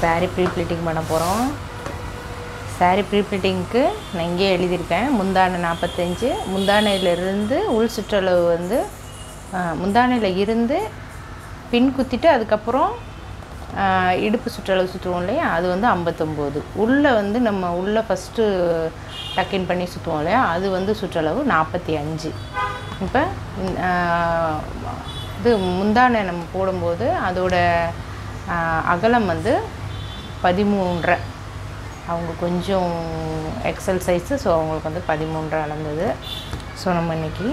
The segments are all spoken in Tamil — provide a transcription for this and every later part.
saree ப்ரீ ப்ளீட்டிங் பண்ண போகிறோம். saree ப்ரீ ப்ளீட்டிங்க்கு நான் இங்கே எழுதியிருக்கேன். முந்தானை 45, முந்தானையிலிருந்து உள் சுற்றளவு வந்து முந்தானையில் இருந்து பின் குத்திட்டு அதுக்கப்புறம் இடுப்பு சுற்றளவு சுற்றுவோம் இல்லையா, அது வந்து 59. உள்ளே வந்து நம்ம உள்ளே ஃபஸ்ட்டு டக்கின் பண்ணி சுற்றுவோம் இல்லையா, அது வந்து சுற்றளவு 45. இப்போ இது முந்தானை நம்ம போடும்போது அதோட அகலம் வந்து 13.5. அவங்க கொஞ்சம் எக்ஸல் சைஸு, ஸோ அவங்களுக்கு வந்து 13.5 அளந்தது. ஸோ நம்ம இன்றைக்கி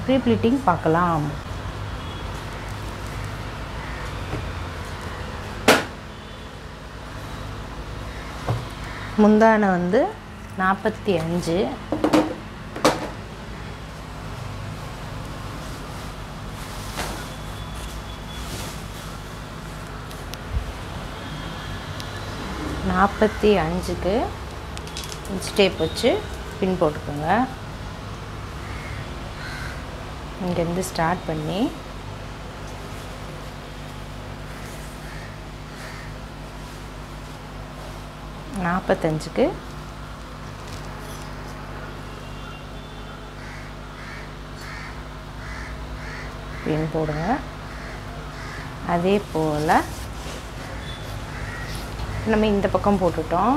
ப்ரீ ப்ளீட்டிங் பார்க்கலாம். முந்தானை வந்து 45, க்கு இன்ச் டேப் வச்சு பின் போட்டுக்கோங்க. இங்கேருந்து ஸ்டார்ட் பண்ணி க்கு பின் போடுங்க. அதே போல் நம்ம இந்த பக்கம் போட்டுட்டோம்,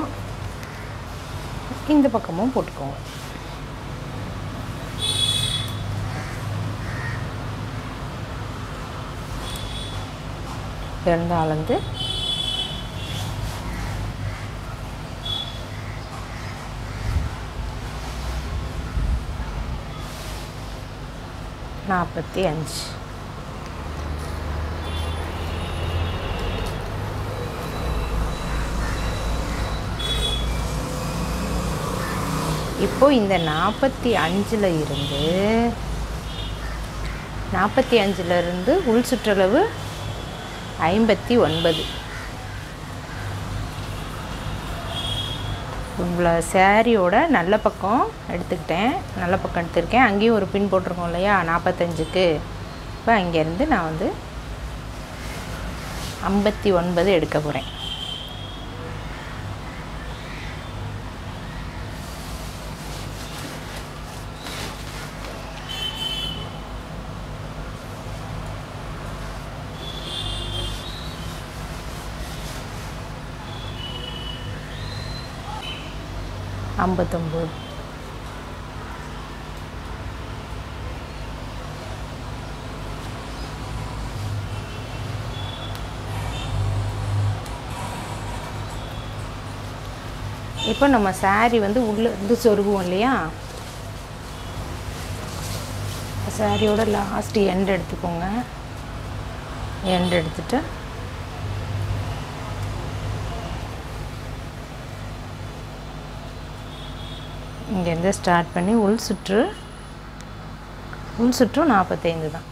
இந்த பக்கமும் போட்டுக்கோங்க. இருந்து அளந்து இப்போ இந்த 45 இருந்து உள் சுற்றளவு 59. உங்களை சாரியோட நல்ல பக்கம் எடுத்துருக்கேன். அங்கேயும் ஒரு பின் போட்டிருக்கோம் இல்லையா 45க்கு. இப்போ அங்கேருந்து நான் வந்து 59 எடுக்க போகிறேன். இப்போ நம்ம சாரி வந்து உள்ளே இருந்து சொருகுவோம் இல்லையா, சாரியோட லாஸ்ட் எண்ட் எடுத்துக்கோங்க. எண்ட் எடுத்துட்டு இங்கேருந்து ஸ்டார்ட் பண்ணி உள் சுற்றும் 45 தான்.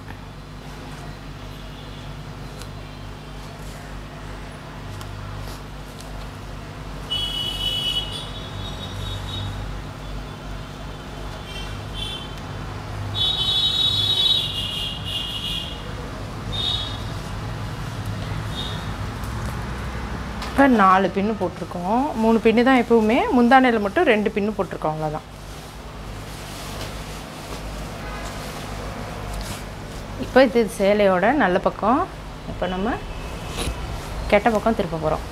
இப்போ 4 பின்னு போட்டிருக்கோம். 3 பின்னு தான் எப்பவுமே, முந்தானையில் மட்டும் 2 பின்னு போட்டிருக்கோம், அவ்வளோதான். இப்போ இது சேலையோட நல்ல பக்கம். இப்போ நம்ம கெட்ட பக்கம் திருப்ப போகிறோம்.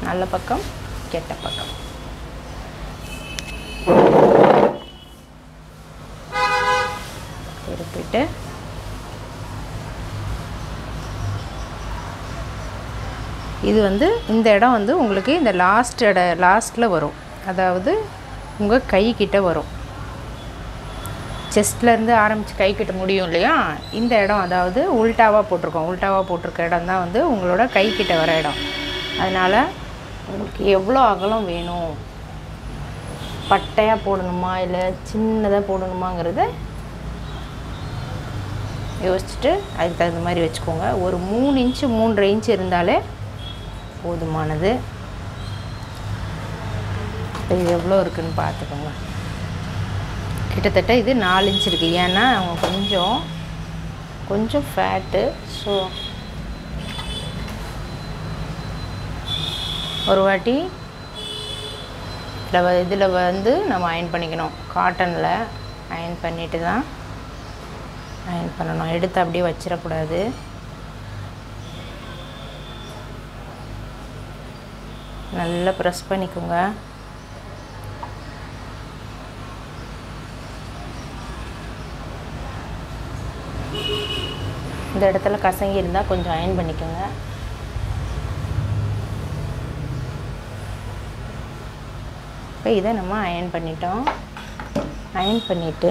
நல்ல பக்கம், கெட்ட பக்கம். திருப்பிட்டு இது வந்து இந்த இடம் வந்து உங்களுக்கு இந்த லாஸ்ட்டில் வரும், அதாவது உங்கள் கை கிட்ட வரும். செஸ்ட்லேருந்து ஆரம்பித்து கை கிட்ட முடியும் இல்லையா, இந்த இடம் அதாவது உல்டாவாக போட்டிருக்க இடம் தான் வந்து உங்களோட கை கிட்ட வர இடம். அதனால் உங்களுக்கு எவ்வளோ அகலம் வேணும், பட்டையாக போடணுமா இல்லை சின்னதாக போடணுமாங்கிறத யோசிச்சுட்டு அதுக்கு தகுந்த மாதிரி வச்சுக்கோங்க. ஒரு 3 இன்ச்சு 3.5 இன்ச்சு இருந்தாலே போதுமானது. இப்போ இது எவ்வளோ இருக்குதுன்னு பார்த்துக்கோங்க. கிட்டத்தட்ட இது 4 இன்ச் இருக்குது. ஏன்னா அவங்க கொஞ்சம் ஃபேட்டு, ஸோ ஒரு வாட்டி இதில் வந்து நம்ம அயன் பண்ணிக்கணும். காட்டனில் அயன் பண்ணிட்டு தான் அயன் பண்ணணும். எடுத்து அப்படியே வச்சிடக்கூடாது. நல்லா ப்ரெஸ் பண்ணிக்கோங்க. இந்த இடத்துல கசங்கி இருந்தால் கொஞ்சம் அயன் பண்ணிக்கோங்க. இப்போ இதை நம்ம அயன் பண்ணிட்டோம். அயன் பண்ணிவிட்டு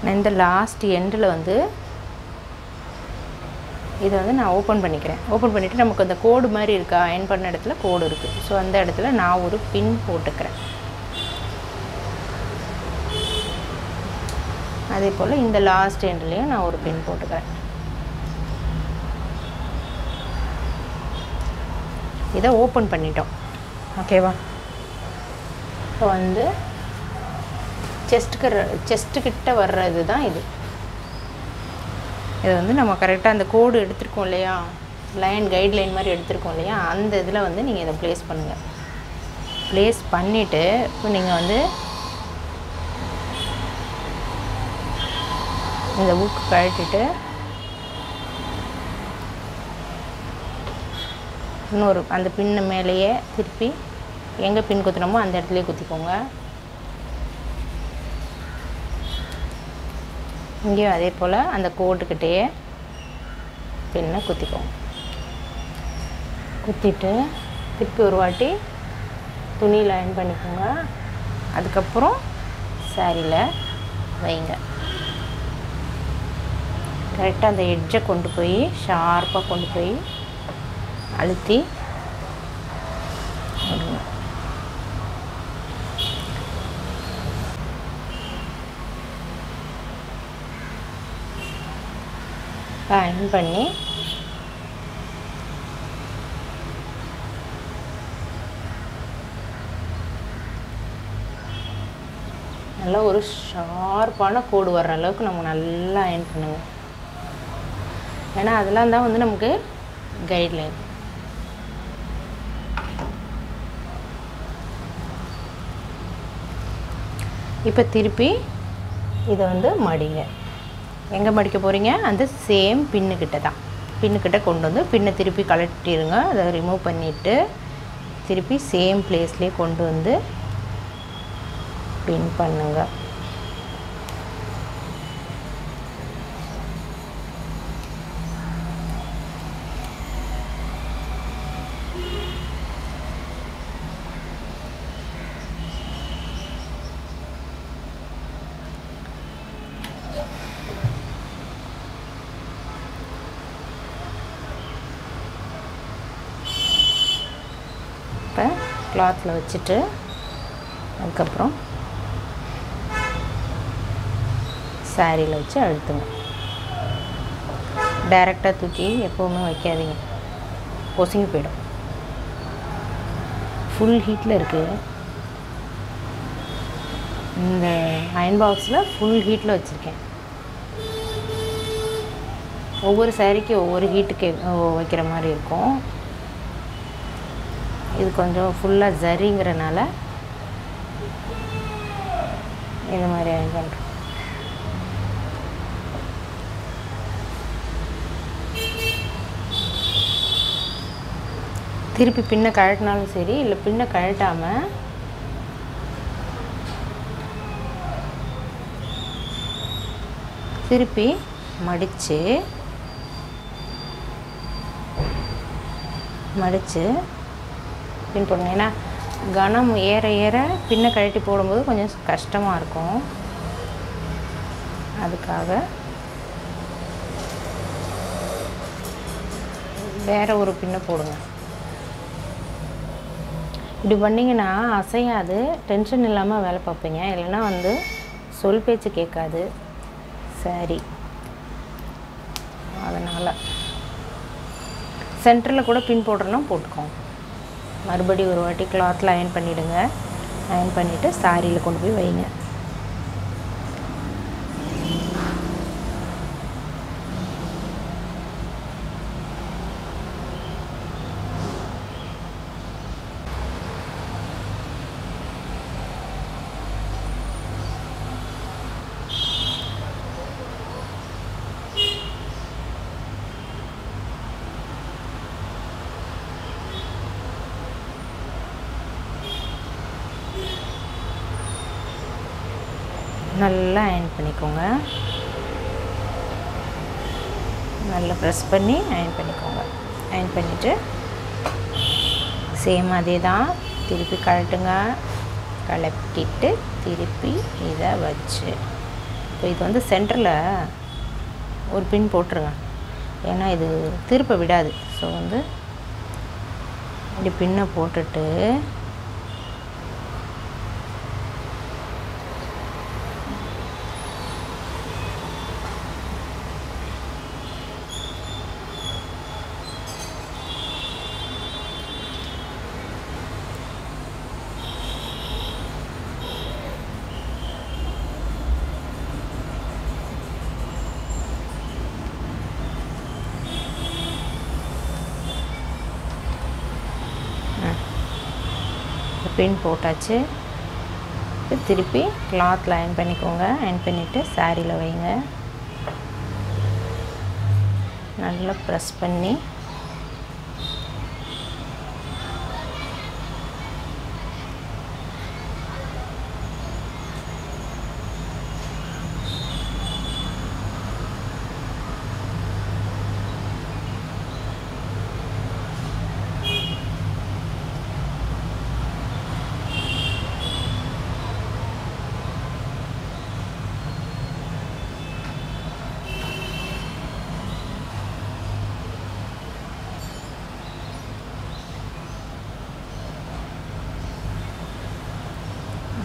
நான் இந்த லாஸ்ட் எண்டில் வந்து இதை வந்து நான் ஓப்பன் பண்ணிக்கிறேன். ஓப்பன் பண்ணிவிட்டு நமக்கு அந்த கோடு மாதிரி இருக்கா, அயன் பண்ண இடத்துல கோடு இருக்குது. ஸோ அந்த இடத்துல நான் ஒரு பின் போட்டுக்கிறேன். அதே போல் இந்த லாஸ்ட் எண்ட்லேயும் நான் ஒரு பின் போட்டுக்கிறேன். இதை ஓப்பன் பண்ணிட்டோம். ஓகேவா? இப்போ வந்து செஸ்ட்டுக்கிட்ட வர்றது தான் இது. இது வந்து நம்ம கரெக்டாக அந்த கோடு எடுத்துருக்கோம் இல்லையா, கைட்லைன் மாதிரி எடுத்துருக்கோம் இல்லையா, அந்த இதில் வந்து நீங்கள் இதை ப்ளேஸ் பண்ணுங்கள். ப்ளேஸ் பண்ணிவிட்டு இப்போ நீங்கள் வந்து இந்த புக்கு கழட்டிட்டு இன்னொரு அந்த பின்னை மேலேயே திருப்பி எங்கே பின் குத்துனமோ அந்த இடத்துலையே குத்திக்கோங்க. இங்கேயும் அதே போல் அந்த கோட்டுக்கிட்டேயே பின்னை குத்திக்கோங்க. குத்திட்டு திருப்பி ஒரு வாட்டி துணியில் அயன் பண்ணிக்கோங்க. அதுக்கப்புறம் சாரியில் வைங்க. கரெக்டாக அந்த எட்ஜை கொண்டு போய் ஷார்ப்பாக கொண்டு போய் அழுத்தி விடுங்க. அயன் பண்ணி நல்லா ஒரு ஷார்ப்பான கோடு வர்ற அளவுக்கு நம்ம நல்லா அயன் பண்ணுங்க. ஏன்னா அதெல்லாம் தான் வந்து நமக்கு கைட்லைன். இப்போ திருப்பி இதை வந்து மடிங்க. எங்கே மடிக்க போகிறீங்க? அந்த சேம் பின்னுக்கிட்ட தான். பின்னுக்கிட்ட கொண்டு வந்து பின்னை திருப்பி கழட்டிடுங்க. அதை ரிமூவ் பண்ணிவிட்டு திருப்பி சேம் பிளேஸ்லேயே கொண்டு வந்து பின் பண்ணுங்க. இப்போ கிளாத்தில் வச்சுட்டு அதுக்கப்புறம் சாரியில் வச்சு அழுத்துங்க. டைரெக்டாக தூக்கி எப்போவுமே வைக்காதீங்க, பொசுங்கி போயிடும். ஃபுல் ஹீட்டில் இருக்குது. இந்த அயன் பாக்ஸில் ஃபுல் ஹீட்டில் வச்சுருக்கேன். ஒவ்வொரு சாரிக்கு ஒவ்வொரு ஹீட்டுக்கு வைக்கிற மாதிரி இருக்கும். இது கொஞ்சம் ஃபுல்லாக ஜரிங்கிறனால இந்த மாதிரி அயன் பண்ணுறோம். திருப்பி பின்னை கழட்டினாலும் சரி, இல்லை பின்னை கழட்டாமல் திருப்பி மடித்து பின் போடுங்க. ஏன்னா கனம் ஏற ஏற பின்னை கழட்டி போடும்போது கொஞ்சம் கஷ்டமாக இருக்கும். அதுக்காக வேறு ஒரு பின்னை போடுங்க. இப்படி பண்ணிங்கன்னா அசையாது, டென்ஷன் இல்லாமல் வேலை பார்ப்பீங்க. இல்லைன்னா வந்து சொல் பேச்சு கேட்காது சரி. அதனால் சென்டரில் கூட பின் போடுறோன்னா போட்டுக்கோங்க. மறுபடியும் ஒரு வாட்டி கிளாத்தில் அயன் பண்ணிவிடுங்க. அயன் பண்ணிவிட்டு சாரியில் கொண்டு போய் வைங்க. நல்லா அயர்ன் பண்ணிக்கோங்க. நல்லா ப்ரெஸ் பண்ணி அயர்ன் பண்ணிக்கோங்க. அயர்ன் பண்ணிவிட்டு சேம் அதே தான் திருப்பி கழட்டுங்க. கலக்கிட்டு திருப்பி இதை வச்சு இப்போ இது வந்து சென்டரில் ஒரு பின் போட்டுருங்க. ஏன்னா இது திருப்ப விடாது. ஸோ வந்து இப்படி பின்னை போட்டுட்டு பின் போட்டாச்சு. திருப்பி கிளாத்தில் அயர்ன் பண்ணிக்கோங்க. அயர்ன் பண்ணிவிட்டு சாரியில் வைங்க. நல்லா ப்ரெஸ் பண்ணி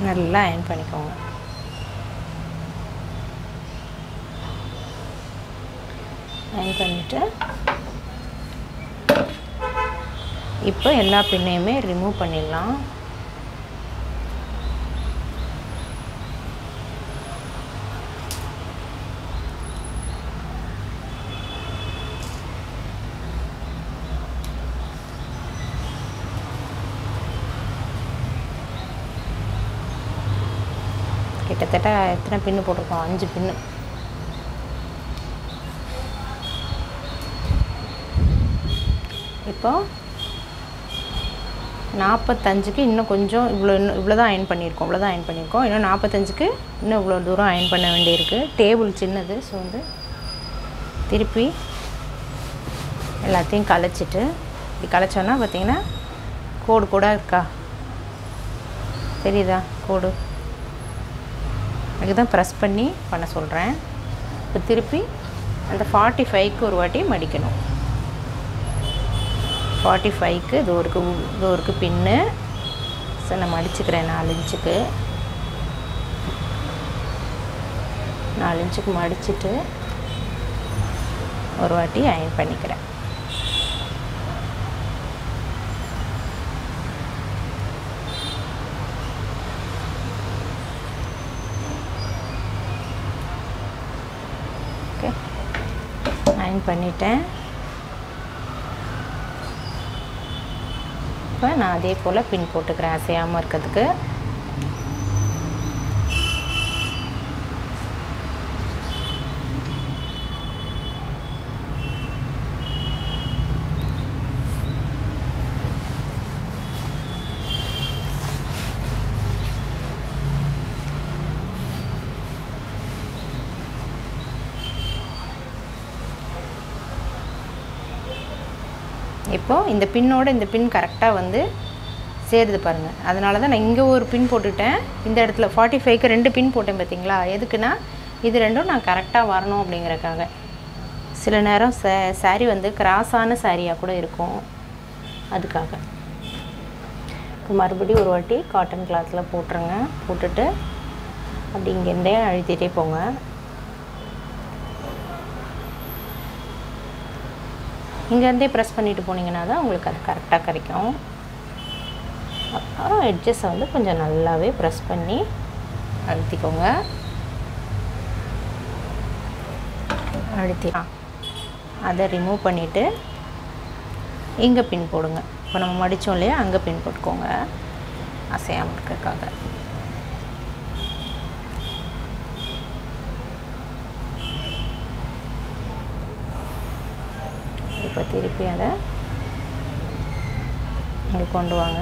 நல்லா அயர்ன் பண்ணிக்கோங்க. அயர்ன் பண்ணிவிட்டு இப்போ எல்லா பின்னையுமே ரிமூவ் பண்ணிடலாம். கிட்டத்தட்ட எத்தனை பின்னு போட்டிருக்கோம்? 5 பின்னு. இப்போ 45க்கு இன்னும் கொஞ்சம் இவ்வளோ தான் அயர்ன் பண்ணியிருக்கோம். இன்னும் 45க்கு இன்னும் இவ்வளோ தூரம் அயர்ன் பண்ண வேண்டியிருக்கு. டேபிள் சின்னது. ஸோ வந்து திருப்பி எல்லாத்தையும் கலைச்சிட்டு இப்படி கலைச்சோன்னா பார்த்திங்கன்னா கோடு கூட இருக்கா, தெரியுதா? கோடு அதுதான் ப்ரெஸ் பண்ணி பண்ண சொல்கிறேன். இப்போ திருப்பி அந்த 45க்கு ஒரு வாட்டி மடிக்கணும். 45க்கு தூருக்கு பின்னு. ஸோ நான் மடிச்சுக்கிறேன் 4 இன்ச்சுக்கு மடிச்சுட்டு ஒரு வாட்டி அயர்ன் பண்ணிக்கிறேன். ஓகே, அயர்ன் பண்ணிட்டேன். இப்போ நான் அதே போல் பின் போட்டுக்கிறேன் அசையாமல் இருக்கிறதுக்கு. இப்போது இந்த பின்னோட இந்த பின் கரெக்டாக வந்து சேருது பாருங்கள். அதனால தான் நான் இங்கே ஒரு பின் போட்டுட்டேன். இந்த இடத்துல 45க்கு 2 பின் போட்டேன் பார்த்தீங்களா? எதுக்குன்னா இது ரெண்டும் நான் கரெக்டாக வரணும் அப்படிங்கிறக்காக. சில நேரம் சாரீ வந்து கிராஸான சாரியாக கூட இருக்கும், அதுக்காக. இப்போ மறுபடியும் ஒரு வாட்டி காட்டன் கிளாத்தில் போட்டுருங்க. போட்டுட்டு அப்படி இங்கேருந்தே அழுத்திட்டே போங்க. இங்கேருந்தே ப்ரெஸ் பண்ணிவிட்டு போனீங்கன்னா தான் உங்களுக்கு அது கரெக்டாக கிடைக்கும். அப்புறம் எட்ஜஸை வந்து கொஞ்சம் நல்லாவே ப்ரெஸ் பண்ணி அழுத்திக்கோங்க. அழுத்திக்கலாம். அதை ரிமூவ் பண்ணிவிட்டு இங்கே பின் போடுங்க. இப்போ நம்ம மடித்தோம் இல்லையா, அங்கே பின் போட்டுக்கோங்க அசையாமல் இருக்கிறதுக்காக. இப்போ திருப்பி அதை இங்கே கொண்டு வாங்க.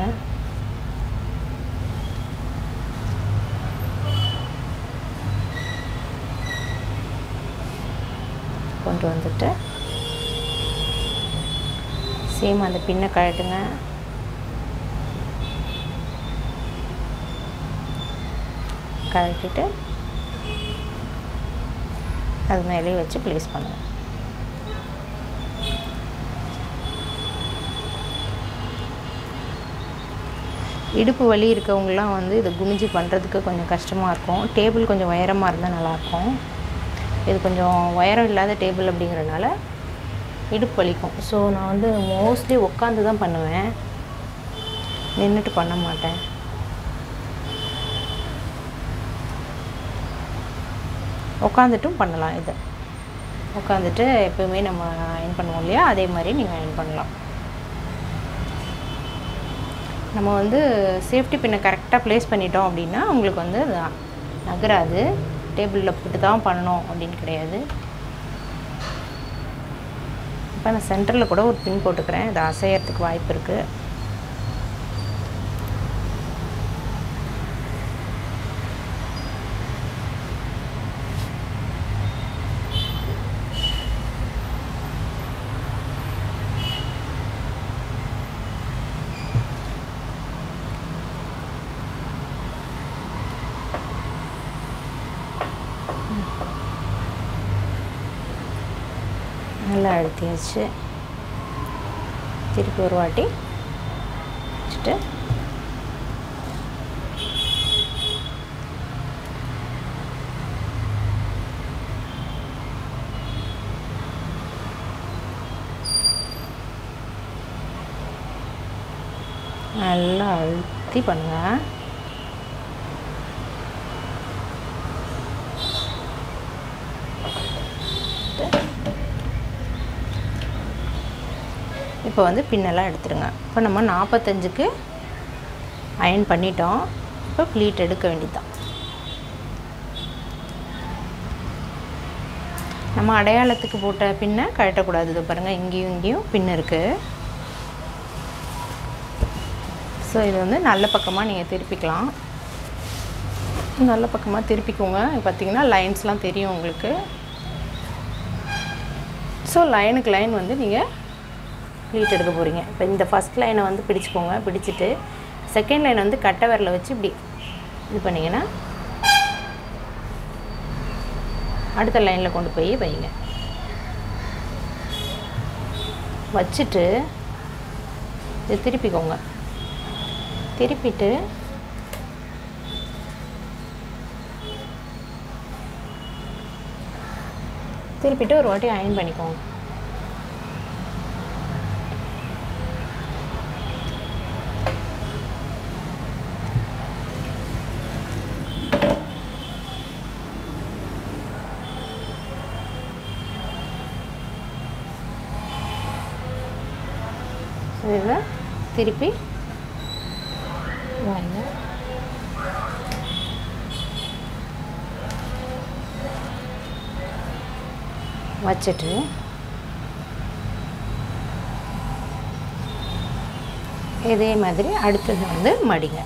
கொண்டு வந்துட்டு சேம் அந்த பின்னை கழட்டுங்க. கழட்டிட்டு அது மேலே வச்சு ப்ளேஸ் பண்ணுங்கள். இடுப்பு வலி இருக்கவங்களாம் வந்து இதை குனிஞ்சு பண்ணுறதுக்கு கொஞ்சம் கஷ்டமாக இருக்கும். டேபிள் கொஞ்சம் உயரமாக இருந்தால் நல்லாயிருக்கும். இது கொஞ்சம் உயரம் இல்லாத டேபிள் அப்படிங்கிறனால இடுப்பு வலிக்கும். ஸோ நான் வந்து மோஸ்ட்லி உட்காந்து தான் பண்ணுவேன், நின்றுட்டு பண்ண மாட்டேன். உட்காந்துட்டும் பண்ணலாம். இதை உட்காந்துட்டு எப்போயுமே நம்ம அயன் பண்ணுவோம் இல்லையா, அதே மாதிரி நீங்கள் அயன் பண்ணலாம். நம்ம வந்து சேஃப்டி பின்னை கரெக்டாக ப்ளேஸ் பண்ணிட்டோம் அப்படின்னா உங்களுக்கு வந்து அது நகராது. டேபிளில் போட்டு தான் பண்ணணும் அப்படின்னு கிடையாது. இப்போ நான் சென்டரில் கூட ஒரு பின் போட்டுக்கிறேன், இது அசையறதுக்கு வாய்ப்பு இருக்குது. நல்லா அழுத்தியாச்சு. திருப்பி ஒரு வாட்டி வச்சுட்டு நல்லா அழுத்தி பண்ணுங்கள். இப்போ வந்து பின்னெல்லாம் எடுத்துடுங்க. இப்போ நம்ம 45க்கு அயன் பண்ணிட்டோம். இப்போ ப்ளீட் எடுக்க வேண்டியதுதான். நம்ம அடையாளத்துக்கு போட்ட பின்னை கழட்டக்கூடாது. இது பாருங்கள், இங்கேயும் இங்கேயும் பின் இருக்குது. ஸோ இது வந்து நல்ல பக்கமாக நீங்கள் திருப்பிக்கலாம். நல்ல பக்கமாக திருப்பிக்கோங்க. பார்த்திங்கன்னா லைன்ஸ்லாம் தெரியும் உங்களுக்கு. ஸோ லைனுக்கு லைன் வந்து நீங்கள் ப்ளீட் எடுக்க போகிறீங்க. இப்போ இந்த ஃபஸ்ட் லைனை வந்து பிடிச்சிக்கோங்க. பிடிச்சிட்டு செகண்ட் லைன் வந்து கட்டை விரலை வச்சு இப்படி இது பண்ணிங்கன்னா அடுத்த லைனில் கொண்டு போய் வைங்க. வச்சுட்டு இது திருப்பிக்கோங்க. திருப்பிட்டு ஒரு வாட்டி அயன் பண்ணிக்கோங்க. இதில் திருப்பி வாங்க. வச்சுட்டு இதே மாதிரி அடுத்தது வந்து மடிங்க.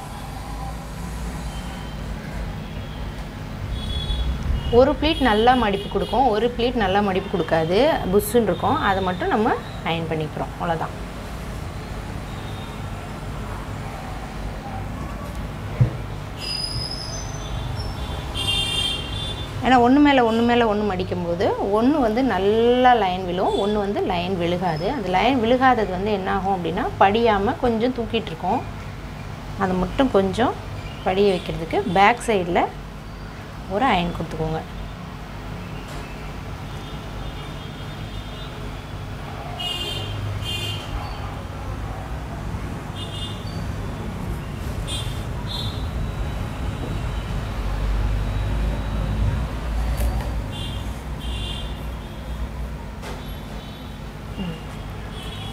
ஒரு ப்ளீட் நல்லா மடிப்பு கொடுக்கும், ஒரு ப்ளீட் நல்லா மடிப்பு கொடுக்காது, புஷ்ஷுன்னு இருக்கும். அதை மட்டும் நம்ம அயன் பண்ணிக்கிறோம், அவ்வளோதான். ஏன்னா ஒன்று மேலே ஒன்று மடிக்கும்போது ஒன்று வந்து நல்லா லைன் விழும், ஒன்று வந்து லைன் விழுகாது. அந்த லைன் விழுகாதது வந்து என்னாகும் அப்படின்னா படியாமல் கொஞ்சம் தூக்கிட்டு இருக்கோம். அதை மட்டும் கொஞ்சம் படிய வைக்கிறதுக்கு பேக் சைடில் ஒரு அயன் கொடுத்துக்கோங்க.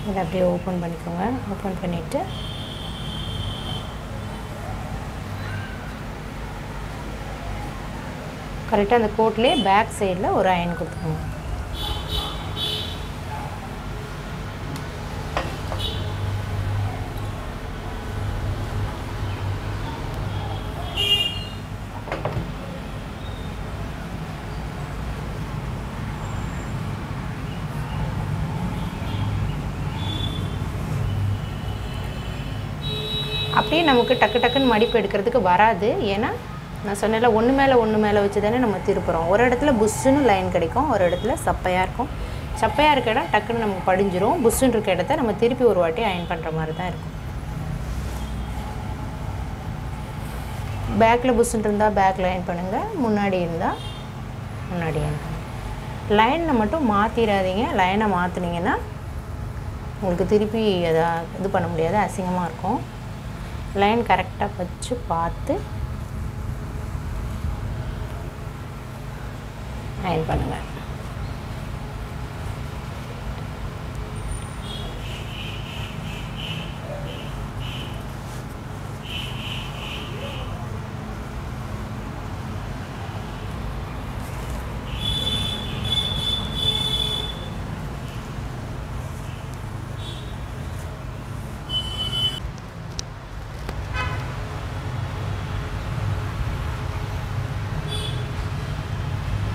இதை அப்படியே ஓப்பன் பண்ணிக்கோங்க. ஓப்பன் பண்ணிவிட்டு கரெக்டாக அந்த கோட்லேயே பேக் சைடில் ஒரு அயன் கொடுத்துக்கோங்க. வாட்டி நமக்கு டக்கு டக்குன்னு மடிப்பு எடுக்கிறதுக்கு வராது. ஏன்னா நான் சொன்னேன்ல ஒன்று மேலே வச்சு தானே நம்ம திருப்புறோம். ஒரு இடத்துல புஷ்ஷுன்னு லைன் கிடைக்கும், ஒரு இடத்துல சப்பையாக இருக்கும். சப்பையாக இருக்க இடம் டக்குன்னு நமக்கு படிஞ்சிரும். புஷ்ஷுன்னு இருக்க இடத்த நம்ம திருப்பி ஒரு வாட்டி அயன் பண்ணுற மாதிரி தான் இருக்கும். பேக்கில் புஷ்ஷுன்னு இருந்தால் பேக்கில் அயன் பண்ணுங்கள், முன்னாடி இருந்தால் முன்னாடி அயன் பண்ணுங்கள். லைனை மட்டும் மாற்றிடாதீங்க. லைனை மாற்றினீங்கன்னா உங்களுக்கு திருப்பி அதை இது பண்ண முடியாது, அசிங்கமாக இருக்கும். லைன் கரெக்டாக வச்சு பார்த்து அயன் பண்ணுங்கள்.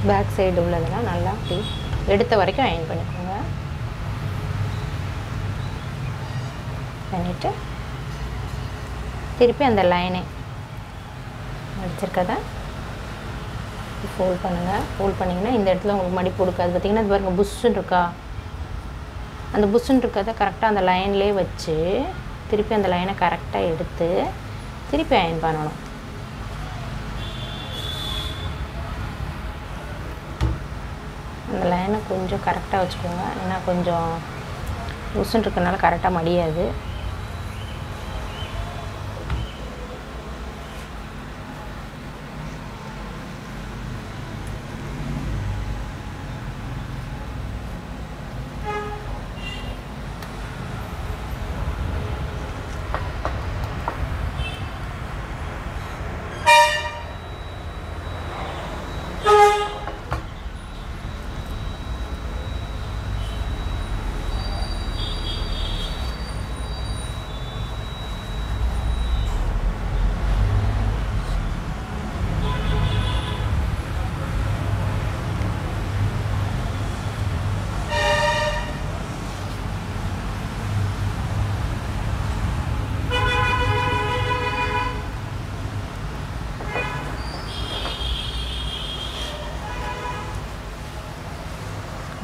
பேக் சைடு உள்ளதெல்லாம் நல்லா அப்படி எடுத்த வரைக்கும் அயன் பண்ணிக்கோங்க. பண்ணிவிட்டு திருப்பி அந்த லைனை அடிச்சிருக்கதை ஃபோல்ட் பண்ணுங்கள். ஃபோல்ட் பண்ணிங்கன்னா இந்த இடத்துல உங்களுக்கு மடிப்பு கொடுக்காது. பார்த்திங்கன்னா அது பாருங்கள் புஷ்ஷுன்னு இருக்கா, அந்த புஷ்ஷுன்னு இருக்கிறத கரெக்டாக அந்த லைன்லேயே வச்சு திருப்பி அந்த லைனை கரெக்டாக எடுத்து திருப்பி அயன் பண்ணணும். அந்த லைனை கொஞ்சம் கரெக்டாக வச்சுக்கோங்க, ஏன்னா கொஞ்சம் புஷ்ஷுன்னு இருக்கனால கரெக்டாக மடியாது.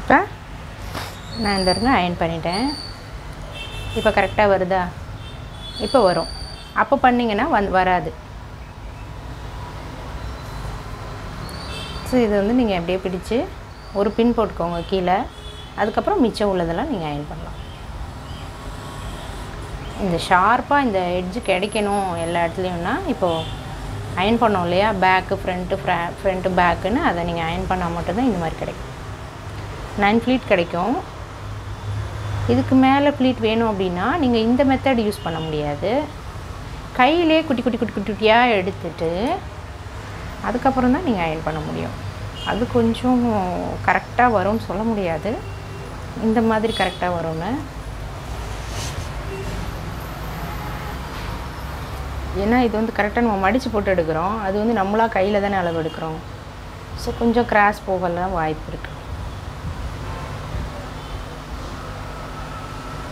இப்போ நான் இந்த இடத்துல அயன் பண்ணிட்டேன். இப்போ கரெக்டாக வருதா? இப்போ வரும். அப்போ பண்ணிங்கன்னா வராது. ஸோ இது வந்து நீங்கள் அப்படியே பிடிச்சி ஒரு பின் போட்டுக்கோங்க கீழே. அதுக்கப்புறம் மிச்சம் உள்ளதெல்லாம் நீங்கள் அயன் பண்ணலாம். இந்த ஷார்ப்பாக இந்த எட்ஜு கிடைக்கணும் எல்லா இடத்துலையும்னா இப்போது அயன் பண்ணோம் இல்லையா, பேக்கு ஃப்ரண்ட்டு பேக்குன்னு, அதை நீங்கள் அயன் பண்ணால் மட்டும்தான் இந்த மாதிரி கிடைக்கும். 9 ப்ளீட் கிடைக்கும். இதுக்கு மேலே ப்ளீட் வேணும் அப்படின்னா நீங்கள் இந்த மெத்தட் யூஸ் பண்ண முடியாது. கையிலே குட்டியாக எடுத்துட்டு அதுக்கப்புறம் தான் நீங்கள் அயன் பண்ண முடியும். அது கொஞ்சம் கரெக்டாக வரும்னு சொல்ல முடியாது, இந்த மாதிரி கரெக்டாக வரும்னு. ஏன்னா இது வந்து கரெக்டாக நம்ம மடித்து போட்டு எடுக்கிறோம், அது வந்து நம்மளாக கையில் தானே அளவு எடுக்கிறோம். ஸோ கொஞ்சம் கிராஸ் போகலாம் வாய்ப்பு இருக்குது.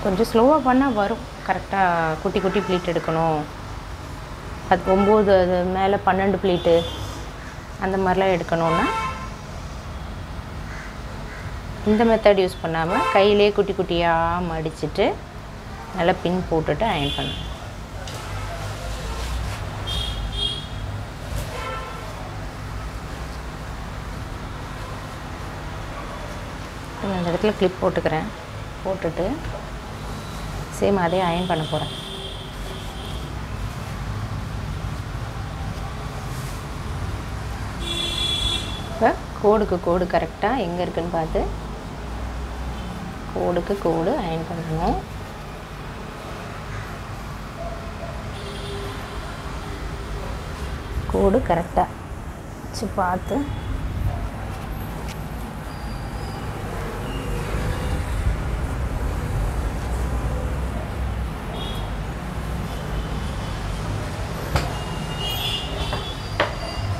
கொஞ்சம் ஸ்லோவாக பண்ணால் வரும். கரெக்டாக குட்டி ப்ளீட் எடுக்கணும், அது 9 அது மேலே 12 ப்ளீட்டு அந்த மாதிரிலாம் எடுக்கணுன்னா இந்த மெத்தட் யூஸ் பண்ணாமல் கையிலே குட்டியாக மடிச்சுட்டு நல்லா பின் போட்டுட்டு அயன் பண்ணணும். நான் இந்த இடத்துல கிளிப் போட்டுக்கிறேன். போட்டுட்டு சேம் அதே அயன் பண்ண போகிறேன். இப்போ கோடுக்கு கோடு கரெக்டாக எங்கே இருக்குதுன்னு பார்த்து கோடுக்கு கோடு அயன் பண்ணணும். கோடு கரெக்டாக வச்சு பார்த்து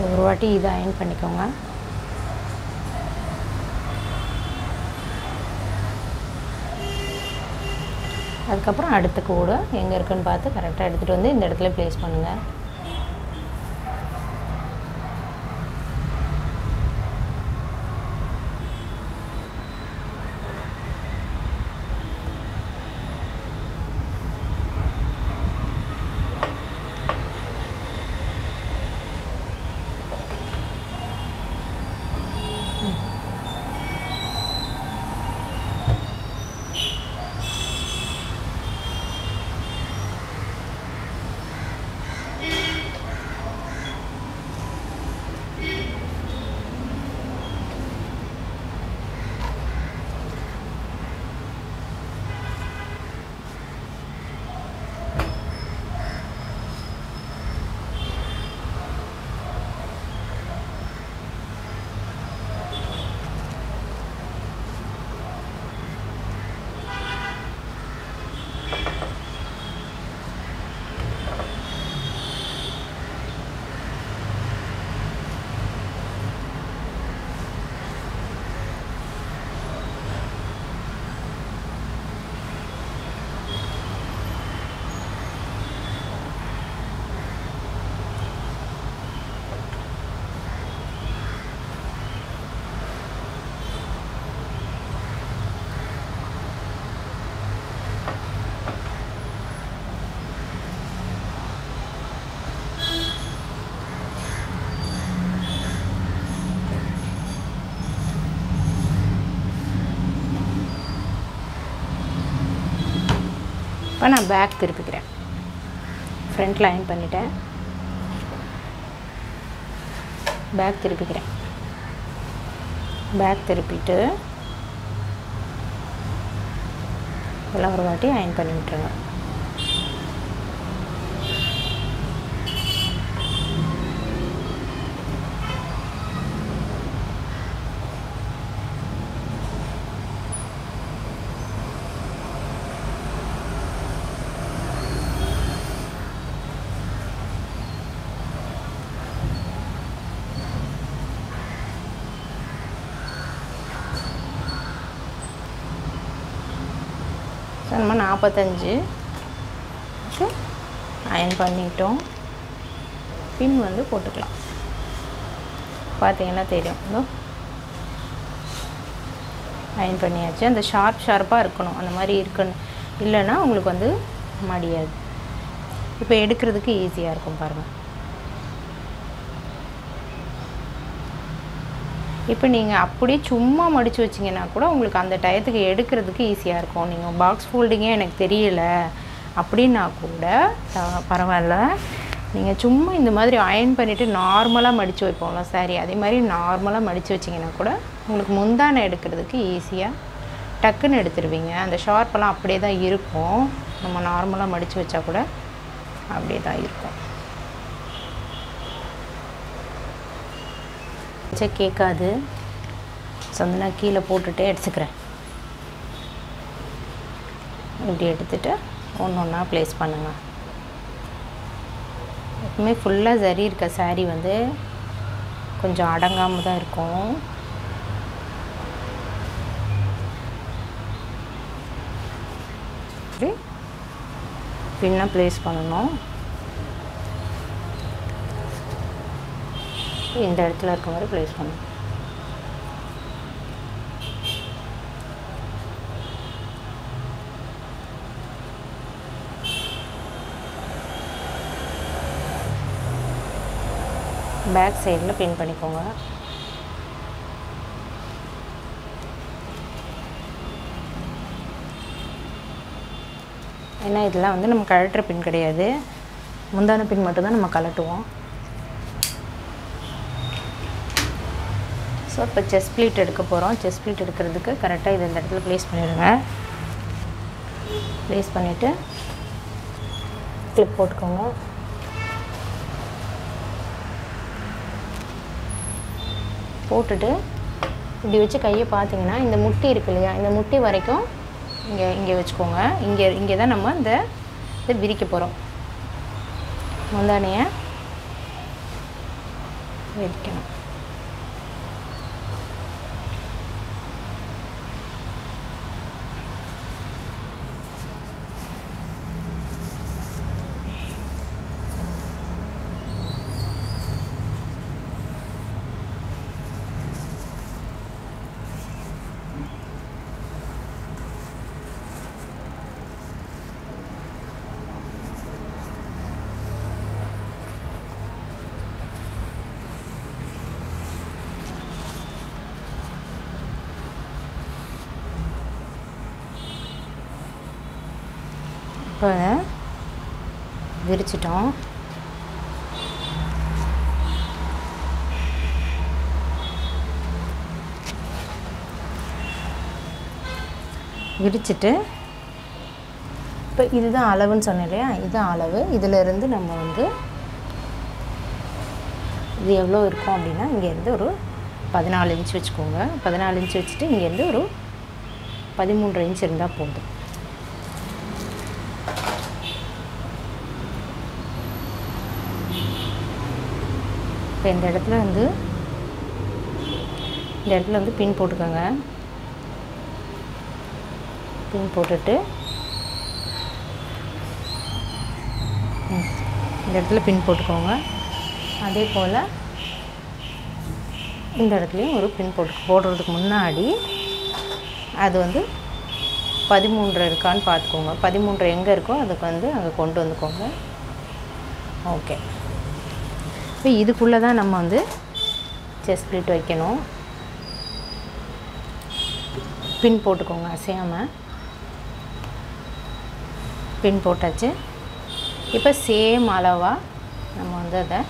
ஒரு வாட்டி இதை அயன் பண்ணிக்கோங்க. அதுக்கப்புறம் அடுத்த கோடு எங்கே இருக்குன்னு பார்த்து கரெக்டாக எடுத்துகிட்டு வந்து இந்த இடத்துல ப்ளேஸ் பண்ணுங்கள். இப்போ நான் பேக் திருப்பிக்கிறேன். ஃப்ரண்ட்டில் அயர்ன் பண்ணிட்டேன். பேக் திருப்பிக்கிறேன். பேக் திருப்பிட்டு எல்லாம் ஒரு வாட்டி அயர்ன் பண்ணி விட்டுருங்க. நம்ம 45 அயர்ன் பண்ணிட்டோம். பின் வந்து போட்டுக்கலாம். பார்த்தீங்கன்னா தெரியும், அயர்ன் பண்ணியாச்சு. அந்த ஷார்ப்பாக இருக்கணும், அந்த மாதிரி இருக்கணும், இல்லைன்னா உங்களுக்கு வந்து மடியாது. இப்போ எடுக்கிறதுக்கு ஈஸியாக இருக்கும் பாருங்கள். இப்போ நீங்கள் அப்படியே சும்மா மடித்து வச்சிங்கன்னா கூட உங்களுக்கு அந்த டயத்துக்கு எடுக்கிறதுக்கு ஈஸியாக இருக்கும். நீங்கள் பாக்ஸ் ஃபோல்டிங்கே எனக்கு தெரியல அப்படின்னா கூட பரவாயில்ல. நீங்கள் சும்மா இந்த மாதிரி அயர்ன் பண்ணிவிட்டு நார்மலாக மடித்து வைப்போம்ல சாரி, அதே மாதிரி நார்மலாக மடித்து வச்சிங்கன்னா கூட உங்களுக்கு முந்தானை எடுக்கிறதுக்கு ஈஸியாக டக்குன்னு எடுத்துருவீங்க. அந்த ஷார்ப்பெல்லாம் அப்படியே தான் இருக்கும். நம்ம நார்மலாக மடித்து வச்சா கூட அப்படியே தான் இருக்கும். கேட்காது. ஸோ வந்து நான் கீழே போட்டுகிட்டே எடுத்துக்கிறேன். இப்படி எடுத்துகிட்டு ஒன்று ஒன்றா ப்ளேஸ் பண்ணுங்கள். எப்பவுமே ஃபுல்லாக சரி இருக்க சாரீ வந்து கொஞ்சம் அடங்காமல் தான் இருக்கும். இப்படி பின்ன ப்ளேஸ் பண்ணணும். இந்த இடத்துல இருக்க மாதிரி ப்ளேஸ் பண்ணணும். பேக் சைடில் பின் பண்ணிக்கோங்க. ஏன்னா இதெல்லாம் வந்து நம்ம கழட்டுற பின் கிடையாது, முந்தான பின் மட்டும்தான் நம்ம கழட்டுவோம். ஸோ இப்போ செஸ்ட் ப்ளீட் எடுக்க போகிறோம். செஸ்ட் ப்ளீட் எடுக்கிறதுக்கு கரெக்டாக இது இந்த இடத்துல ப்ளேஸ் பண்ணிவிடுங்க. ப்ளேஸ் பண்ணிவிட்டு கிளிப் போட்டுக்கோங்க. போட்டுட்டு இப்படி வச்சு கையை பார்த்தீங்கன்னா இந்த முட்டி இருக்கு இல்லையா, இந்த முட்டி வரைக்கும் இங்கே வச்சுக்கோங்க. இங்கே தான் நம்ம இதை விரிக்க போகிறோம். முந்தானையை விரிக்கணும். இப்போ விரிச்சிட்டோம். விரிச்சிட்டு இப்போ இதுதான் அளவுன்னு சொன்னேன் இல்லையா, இதுதான் அளவு. இதிலேருந்து நம்ம வந்து இது எவ்வளோ இருக்கும் அப்படின்னா, இங்கேருந்து ஒரு 14 இன்ச் வச்சுக்கோங்க. 14 இன்ச் வச்சுட்டு இங்கேருந்து ஒரு 13 இன்ச் இருந்தால் போதும். இப்போ இந்த இடத்துல வந்து பின் போட்டுக்கோங்க. பின் போட்டுட்டு இந்த இடத்துல பின் போட்டுக்கோங்க. அதே போல் இந்த இடத்துலையும் ஒரு பின் போடுறதுக்கு முன்னாடி அது வந்து 13 இருக்கான்னு பார்த்துக்கோங்க. 13 எங்கே இருக்கோ அதுக்கு வந்து அங்கே கொண்டு வந்துக்கோங்க. ஓகே. இப்போ இதுக்குள்ளே தான் நம்ம வந்து செஸ்ட் ப்ளீட் வைக்கணும். பின் போட்டுக்கோங்க அசையாமல். பின் போட்டாச்சு. இப்போ சேம் அளவாக நம்ம வந்து அதை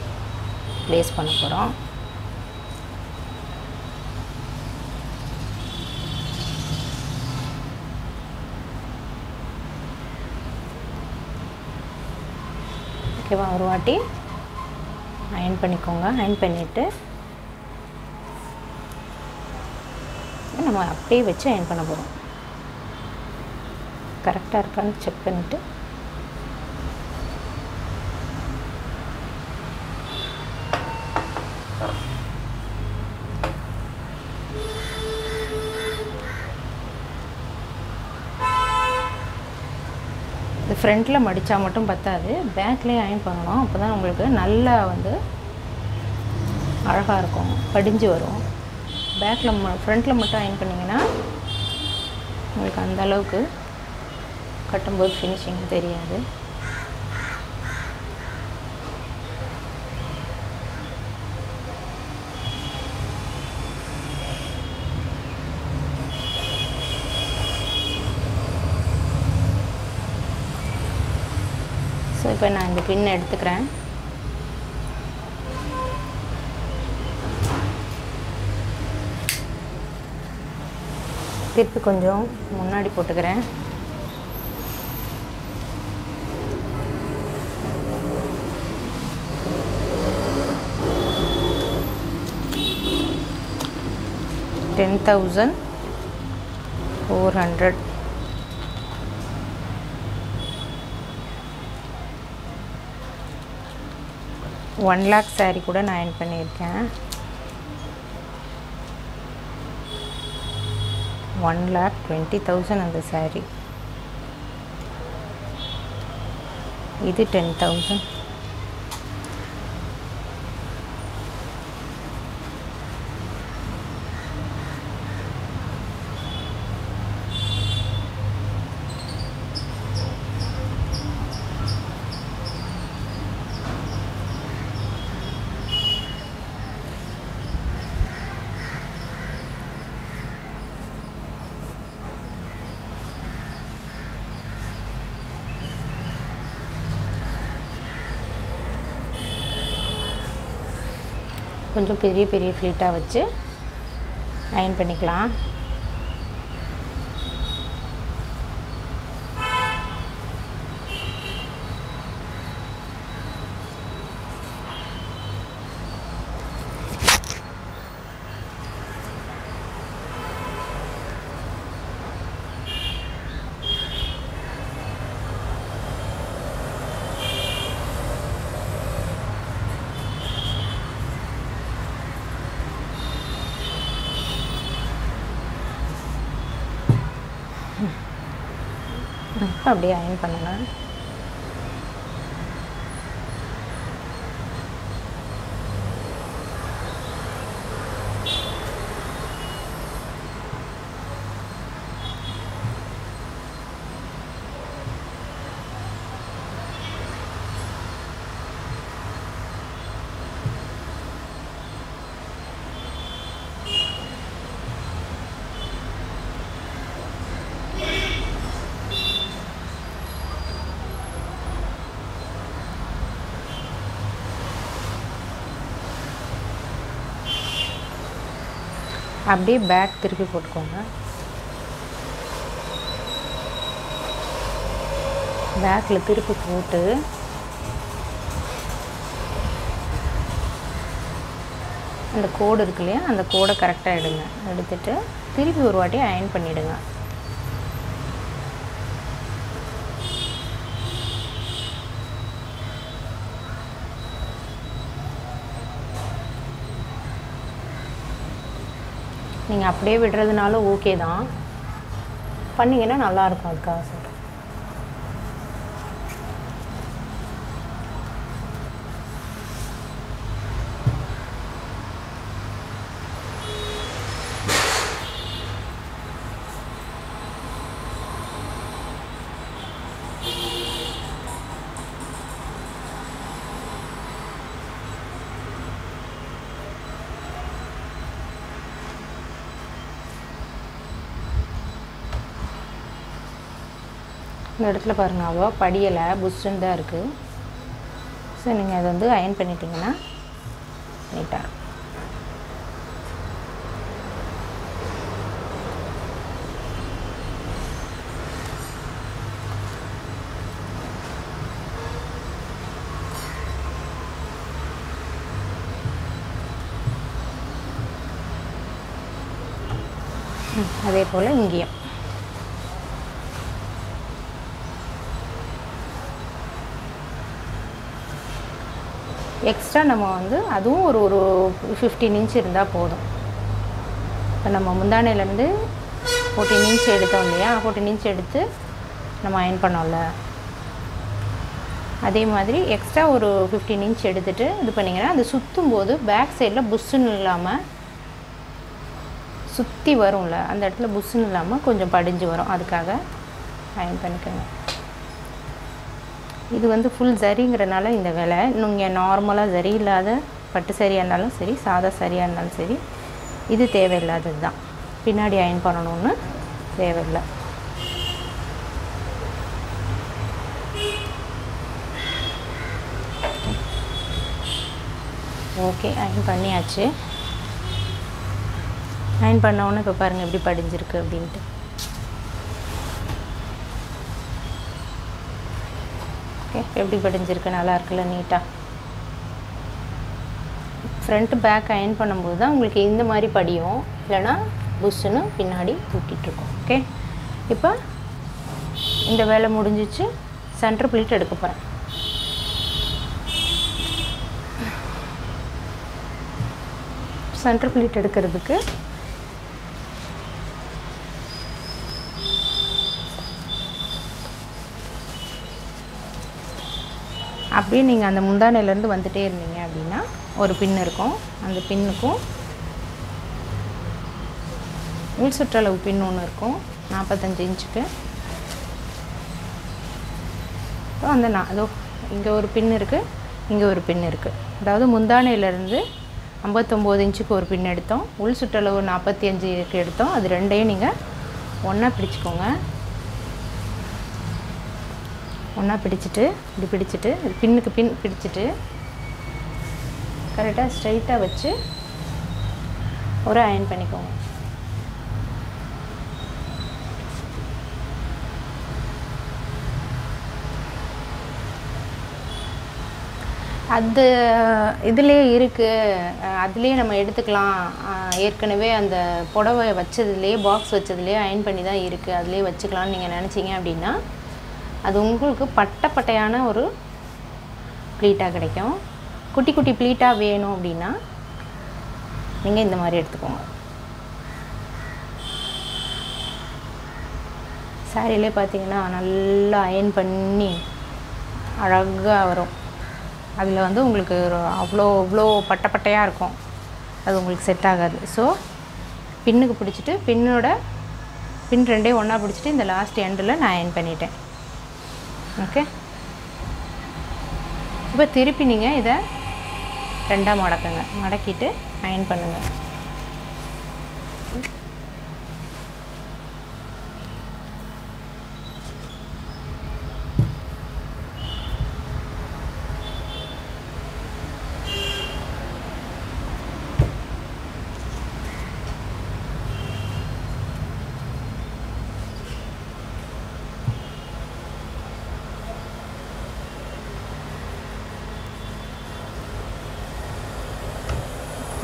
ப்ளேஸ் பண்ண போகிறோம். ஓகேவா? ஒரு வாட்டி அயன் பண்ணிக்கோங்க. அயன் பண்ணிவிட்டு நம்ம அப்படியே வச்சு அயன் பண்ண போகிறோம். கரெக்டாக இருக்கான்னு செக் பண்ணிவிட்டு இது ஃப்ரண்ட்டில் மடித்தா மட்டும் பத்தாது, பேக்லேயே அயன் பண்ணணும். அப்போ தான் உங்களுக்கு நல்லா வந்து அழகாக இருக்கும், படிஞ்சு வரும். பேக்கில் ஃப்ரண்ட்டில் மட்டும் அயன் பண்ணிங்கன்னா உங்களுக்கு அந்தளவுக்கு கட்டும்போது ஃபினிஷிங் தெரியாது. ஸோ இப்போ நான் இந்த பின் எடுத்துக்கிறேன். திருப்பி கொஞ்சம் முன்னாடி போட்டுக்கிறேன். $10,400 1 lakh saree கூட நான் அயன் பண்ணியிருக்கேன். 1,20,000 அந்த saree. இது 10,000. கொஞ்சம் பெரிய பெரிய ஃப்ளீட்டாக வச்சு அயன் பண்ணிக்கலாம். அப்படியே அயன் பண்ணலாம். அப்படியே பேக் திருப்பி போட்டுக்கோங்க. பேக்கில் திருப்பி போட்டு அந்த கோடு இருக்கு இல்லையா, அந்த கோடை கரெக்டாக எடுங்க. எடுத்துட்டு திருப்பி ஒரு வாட்டி அயர்ன் பண்ணிவிடுங்க. நீங்கள் அப்படியே விடுறதுனால ஓகே தான், பண்ணிங்கன்னா நல்லாயிருக்கும். அதுக்காக சொல்கிறேன். இந்த இடத்துல பாருங்கள், அவ்வளோ படியலை, புஷ்ஷுன்னு தான் இருக்குது. ஸோ நீங்கள் அதை வந்து அயர்ன் பண்ணிட்டீங்கன்னா நீட்டாக அதே போல் இங்கேயும் எக்ஸ்ட்ரா நம்ம வந்து அதுவும் ஒரு 15 இன்ச் இருந்தால் போதும். இப்போ நம்ம முந்தானையிலேருந்து 14 இன்ச் எடுத்தோம் இல்லையா, 14 இன்ச் எடுத்து நம்ம அயர்ன் பண்ணோம்ல, அதே மாதிரி எக்ஸ்ட்ரா ஒரு 15 இன்ச் எடுத்துகிட்டு இது பண்ணிங்கன்னா அது சுற்றும் போது பேக் சைடில் புஷ்ஷுன்னு இல்லாமல் சுற்றி வரும்ல, அந்த இடத்துல புஷ்ஷுன்னு இல்லாமல் கொஞ்சம் படிஞ்சு வரும். அதுக்காக அயர்ன் பண்ணிக்கோங்க. இது வந்து ஃபுல் சரிங்கிறனால இந்த விலை. நீங்கள் நார்மலாக சரி இல்லாத பட்டு சரியாக இருந்தாலும் சரி, சாதா சரியாக இருந்தாலும் சரி, இது தேவையில்லாதது தான். பின்னாடி அயர்ன் பண்ணணும்னு தேவையில்லை. ஓகே, அயர்ன் பண்ணியாச்சு. அயர்ன் பண்ணோன்னே இப்போ பாருங்கள் எப்படி படிஞ்சிருக்கு அப்படின்ட்டு. ஓகே, எப்படி படிஞ்சிருக்கு, நல்லா இருக்குல்ல, நீட்டாக. ஃப்ரண்ட்டு பேக் அயர்ன் பண்ணும்போது தான் உங்களுக்கு இந்த மாதிரி படியும், இல்லைனா புஷ்ஷுன்னு பின்னாடி தூக்கிட்டுருக்கோம். ஓகே, இப்போ இந்த வேலை முடிஞ்சிச்சு. சென்டர் ப்ளீட் எடுக்க போகிறேன். சென்டர் ப்ளீட் எடுக்கிறதுக்கு அப்படியே நீங்கள் அந்த முந்தானையிலேருந்து வந்துகிட்டே இருந்தீங்க அப்படின்னா ஒரு பின் இருக்கும். அந்த பின்னுக்கும் உள் சுற்றளவு பின் ஒன்று இருக்கும் 45 இன்ச்சுக்கு. அந்த அதோ இங்கே ஒரு பின் இருக்குது, இங்கே ஒரு பின் இருக்குது. அதாவது முந்தானையிலேருந்து 59 இன்ச்சுக்கு ஒரு பின் எடுத்தோம், உள் சுற்றளவு 45க்கு எடுத்தோம். அது ரெண்டையும் நீங்கள் ஒன்றா பிடிச்சிக்கோங்க. ஒன்றா பிடிச்சிட்டு இப்படி பிடிச்சிட்டு பின்னுக்கு பின் பிடிச்சிட்டு கரெக்டாக ஸ்ட்ரைட்டாக வச்சு ஒரு அயர்ன் பண்ணிக்கோங்க. அது இதுலேயே இருக்குது, அதுலேயே நம்ம எடுத்துக்கலாம். ஏற்கனவே அந்த புடவை வச்சதுலேயே, பாக்ஸ் வச்சதுலேயே அயர்ன் பண்ணி தான் இருக்குது, அதுலேயே வச்சுக்கலான்னு நீங்கள் நினச்சிங்க அப்படின்னா அது உங்களுக்கு பட்டையான ஒரு ப்ளீட்டாக கிடைக்கும். குட்டி குட்டி ப்ளீட்டாக வேணும் அப்படின்னா நீங்கள் இந்த மாதிரி எடுத்துக்கோங்க. சாரியிலே பார்த்தீங்கன்னா நல்லா அயர்ன் பண்ணி அழகாக வரும். அதில் வந்து உங்களுக்கு அவ்வளோ பட்டையாக இருக்கும், அது உங்களுக்கு செட் ஆகாது. ஸோ பின்னுக்கு பிடிச்சிட்டு பின் ரெண்டே ஒன்றா பிடிச்சிட்டு இந்த லாஸ்ட் எண்டில் நான் அயர்ன் பண்ணிட்டேன். ஓகே, இப்போ திருப்பி நீங்கள் இதை ரெண்டாக மடக்குங்க. மடக்கிட்டு அயர்ன் பண்ணுங்கள்.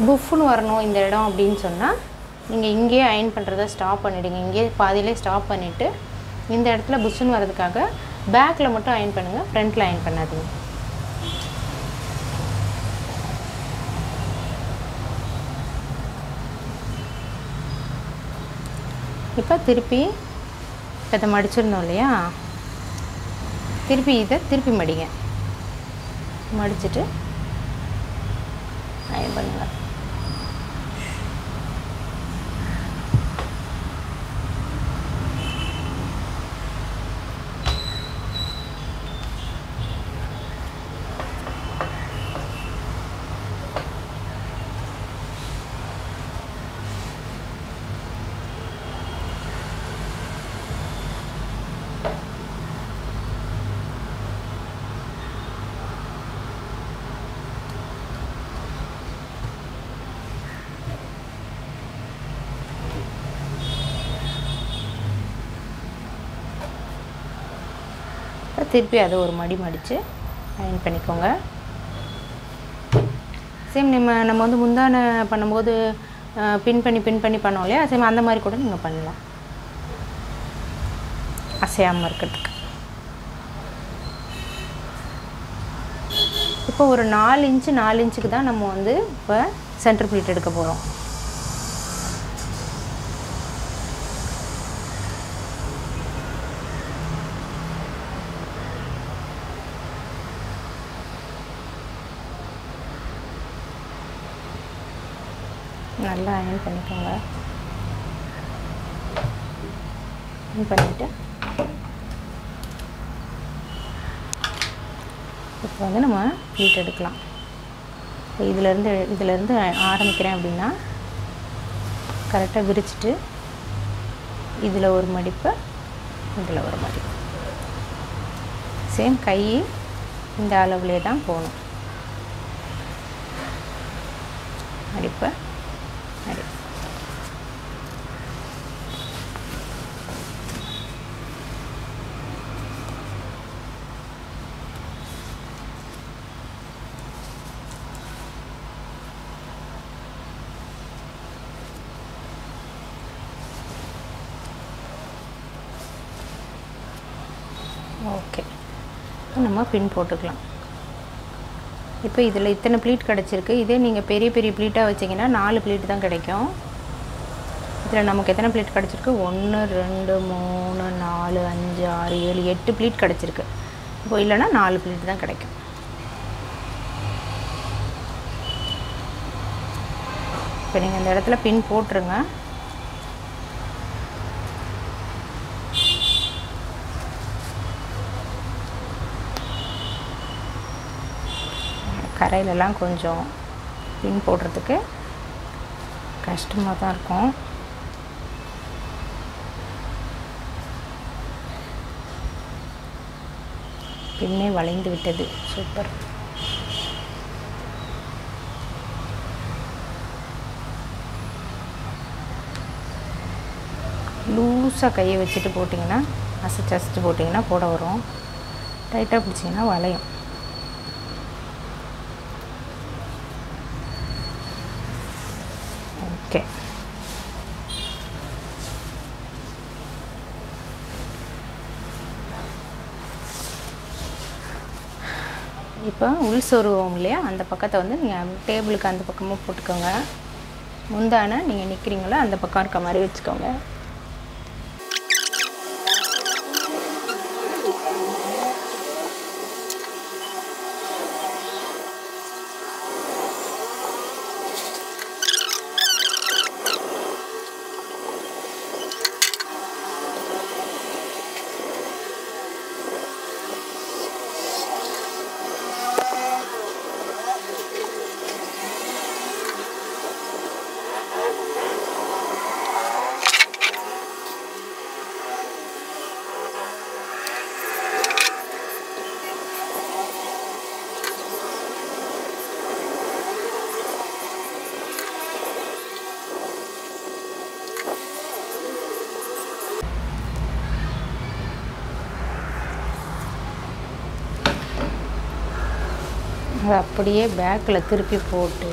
புஃப்னு வரணும் இந்த இடம் அப்படின்னு சொன்னால் நீங்கள் இங்கேயே அயன் பண்ணுறத ஸ்டாப் பண்ணிவிடுங்க. இங்கேயே பாதியிலே ஸ்டாப் பண்ணிவிட்டு இந்த இடத்துல புஷ்ஷுன்னு வரதுக்காக பேக்கில் மட்டும் அயன் பண்ணுங்கள், ஃப்ரண்ட்டில் அயன் பண்ணாதீங்க. இப்போ திருப்பி இதை மடிச்சிருந்தோம் இல்லையா, திருப்பி மடிங்க. மடிச்சுட்டு அயன் பண்ணுங்க. திருப்பி அதை ஒரு மடித்து அயன் பண்ணிக்கோங்க. சேம் நம்ம வந்து முந்தான பண்ணும்போது பின் பண்ணி பண்ணோம் இல்லையா, சேம் அந்த மாதிரி கூட நீங்கள் பண்ணலாம், அசையாமல் இருக்கிறதுக்கு. இப்போ ஒரு 4 இன்ச்சுக்கு தான் நம்ம வந்து இப்போ சென்டர் ப்ளீட் எடுக்க போகிறோம். நல்லா அயன் பண்ணிக்கோங்க. அயன் பண்ணிவிட்டு இப்போ வந்து நம்ம ப்ளீட் எடுக்கலாம். இதிலேருந்து ஆரம்பிக்கிறேன் அப்படின்னா கரெக்டாக விரிச்சிட்டு இதில் ஒரு மடிப்பு, இதில் ஒரு மடிப்பு, சேம் கை இந்த அளவுலே தான் போகணும். மடிப்பு மடிப்பு. ஓகே, நம்ம பின் போட்டுக்கலாம். இப்போ இதில் இத்தனை ப்ளீட் கிடச்சிருக்கு. இதே நீங்கள் பெரிய ப்ளீட்டாக வச்சிங்கன்னா 4 ப்ளீட் தான் கிடைக்கும். இதில் நமக்கு எத்தனை ப்ளீட் கிடச்சிருக்கு? 1 2 3 4 5 6 7 8 ப்ளீட் கிடச்சிருக்கு. இப்போ இல்லைன்னா 4 ப்ளீட் தான் கிடைக்கும். இப்போ நீங்கள் இந்த இடத்துல பின் போட்டுருங்க. கரையிலலாம் கொஞ்சம் பின் போடுறதுக்கு கஷ்டமாக தான் இருக்கும். பின்னே வளைந்து விட்டது. சூப்பர். லூஸாக கையை வச்சுட்டு போட்டிங்கன்னா, அசைச்சு போட்டிங்கன்னா போட வரும். டைட்டாக பிடிச்சிங்கன்னா வளையும். ஓகே, இப்போ உள் சொருவோம் இல்லையா, அந்த பக்கத்தை வந்து நீங்கள் டேபிளுக்கு அந்த பக்கமும் போட்டுக்கோங்க. முந்தான நீங்கள் நிற்கிறீங்களோ அந்த பக்கம் இருக்க மாதிரி வச்சுக்கோங்க. அதை அப்படியே பேக்கில் திருப்பி போட்டு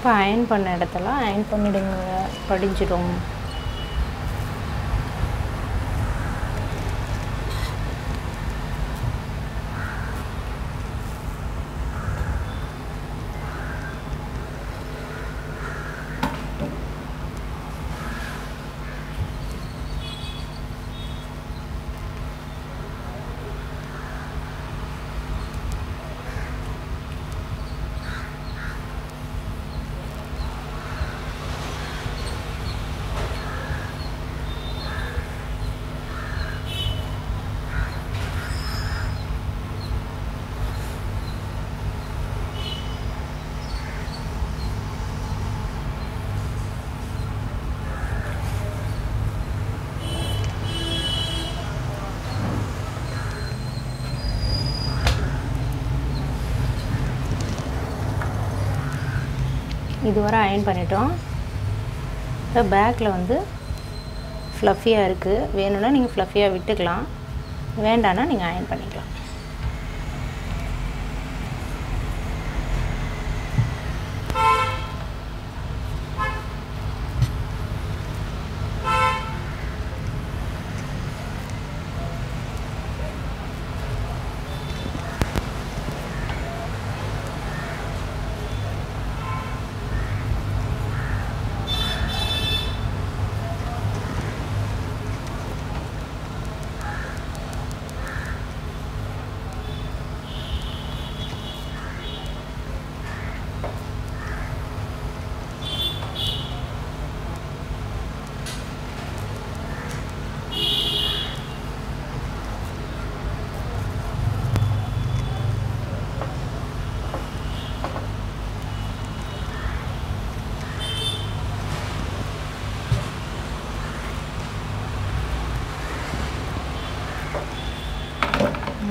இப்போ அயன் பண்ண இடத்துல அயன் பண்ணிடுங்க, படிஞ்சிடும். இதுவரை அயன் பண்ணிட்டோம். இப்போ பேக்கில் வந்து ஃப்ளஃபியாக இருக்குது. வேணும்னா நீங்கள் ஃப்ளஃபியாக விட்டுக்கலாம், வேண்டான்னா நீங்கள் அயன் பண்ணிக்கலாம்.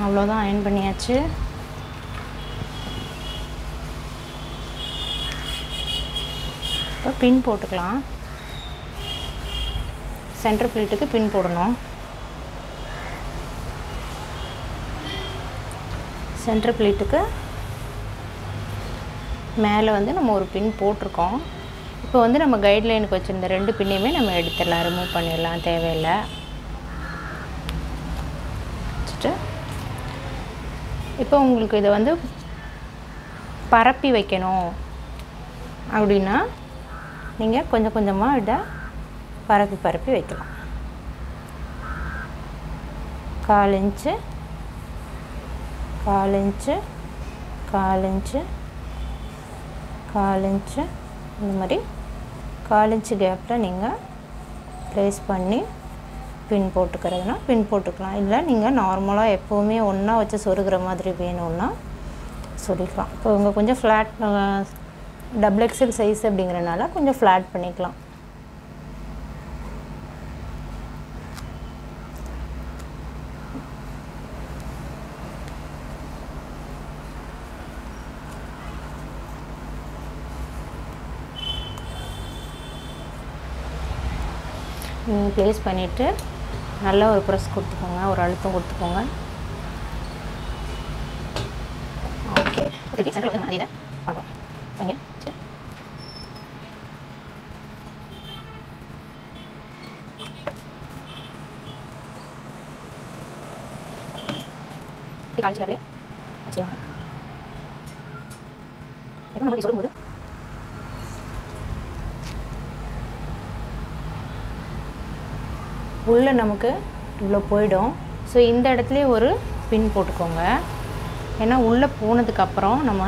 அவ்வளோதான், அயன் பண்ணியாச்சு. இப்போ பின் போட்டுக்கலாம். சென்டர் பிளேட்டுக்கு பின் போடணும். சென்டர் பிளேட்டுக்கு மேலே வந்து நம்ம ஒரு பின் போட்டிருக்கோம். இப்போ வந்து நம்ம கைட்லைனுக்கு வச்சுருந்த 2 பின்னையுமே நம்ம எடுத்துடலாம், ரிமூவ் பண்ணிடலாம், தேவையில்லை. வச்சுட்டு இப்போ உங்களுக்கு இதை வந்து பரப்பி வைக்கணும் அப்படின்னா நீங்கள் கொஞ்சம் கொஞ்சமாக இதை பரப்பி வைக்கலாம். 1/4 இன்ச்சு 1/4 இன்ச்சு 1/4 இன்ச்சு 1/4 இன்ச்சு இந்த மாதிரி 1/4 இன்ச்சு கேப்பில் நீங்கள் ப்ளேஸ் பண்ணி பின் போட்டுக்கிறதுனா பின் போட்டுக்கலாம். இல்லை நீங்கள் நார்மலாக எப்போவுமே ஒன்றா வச்சு சொருகிற மாதிரி வேணும்னா சொல்லிக்கலாம். இப்போ இவங்க கொஞ்சம் ஃப்ளாட் டபுள் எக்ஸல் சைஸ் அப்படிங்கிறனால கொஞ்சம் ஃப்ளாட் பண்ணிக்கலாம். நீங்கள் ப்ளேஸ் பண்ணிவிட்டு நல்லா ஒரு ப்ரெஸ் கொடுத்துக்கோங்க, ஒரு அழுத்தம் கொடுத்துக்கோங்க. ஓகே, இதை பார்க்கலாம். ஓகே, சரி. காய்ச்சி வச்சுக்கோங்க. எப்போ நம்ம சொல்லும்போது உள்ளே நமக்கு இவ்வளோ போயிடும். ஸோ இந்த இடத்துலையே ஒரு பின் போட்டுக்கோங்க. ஏன்னா உள்ளே போனதுக்கப்புறம் நம்ம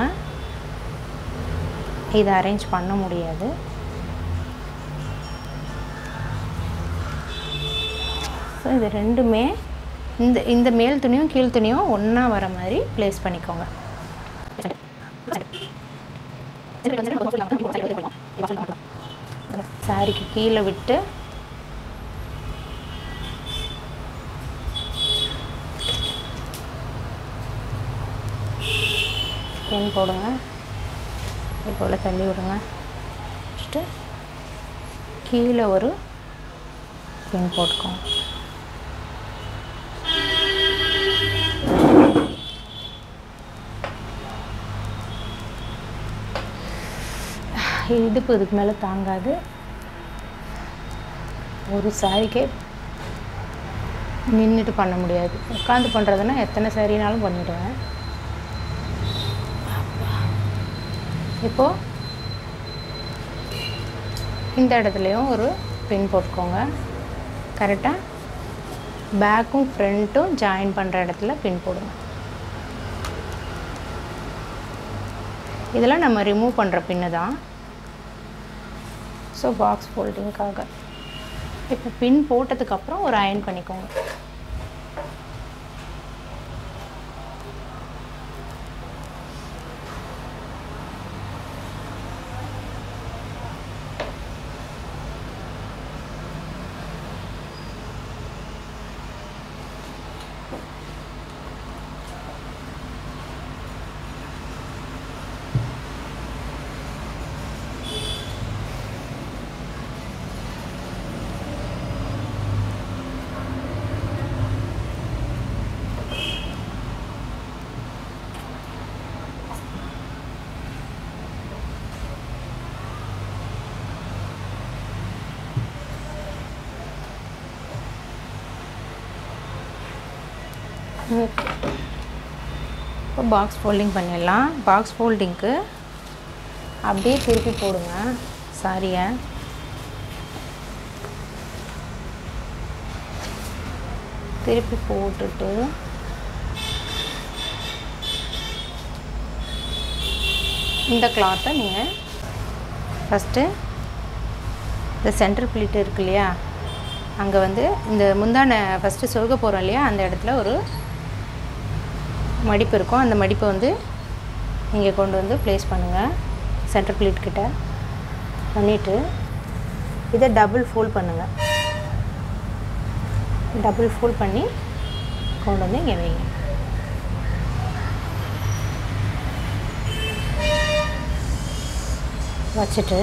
இதை அரேஞ்ச் பண்ண முடியாது. ஸோ இது ரெண்டுமே இந்த மேல் துணியும் கீழ் துணியும் ஒன்றா வர மாதிரி ப்ளேஸ் பண்ணிக்கோங்க. சாரிக்கு கீழே விட்டு பின் போடுங்க. இது போல் தள்ளி விடுங்க. ஃபஸ்ட்டு கீழே ஒரு பின் போட்டுக்கோங்க. இடுப்பு இதுக்கு மேலே தாங்காது. ஒரு சாரிக்கே நின்றுட்டு பண்ண முடியாது. உட்காந்து பண்ணுறதுன்னா எத்தனை சாரினாலும் பண்ணிவிடுவேன். இப்போது இந்த இடத்துலையும் ஒரு பின் போட்டுக்கோங்க. கரெக்டாக பேக்கும் ஃப்ரண்ட்டும் ஜாயின் பண்ணுற இடத்துல பின் போடுங்க. இதெல்லாம் நம்ம ரிமூவ் பண்ணுற பின்னு தான். ஸோ பாக்ஸ் ஃபோல்டிங்காக இப்போ பின் போட்டதுக்கப்புறம் ஒரு அயன் பண்ணிக்கோங்க. இப்போ பாக்ஸ் ஃபோல்டிங் பண்ணிடலாம். பாக்ஸ் ஃபோல்டிங்க்கு அப்படியே திருப்பி போடுங்க சாரியை. திருப்பி போட்டுட்டு இந்த கிளாத்தை நீங்கள் ஃபஸ்ட்டு இந்த சென்டர் ப்ளீட் இருக்கு இல்லையா, அங்கே வந்து இந்த முந்தானை ஃபஸ்ட்டு சொருக போகிறோம் இல்லையா, அந்த இடத்துல ஒரு மடிப்பு இருக்கும். அந்த மடிப்பை வந்து இங்கே கொண்டு வந்து ப்ளேஸ் பண்ணுங்கள். சென்டர் ப்ளீட் கிட்ட பண்ணிவிட்டு இதை டபுள் ஃபோல்ட் பண்ணுங்கள். டபுள் ஃபோல்ட் பண்ணி கொண்டு வந்து இங்கே வைங்க. வச்சுட்டு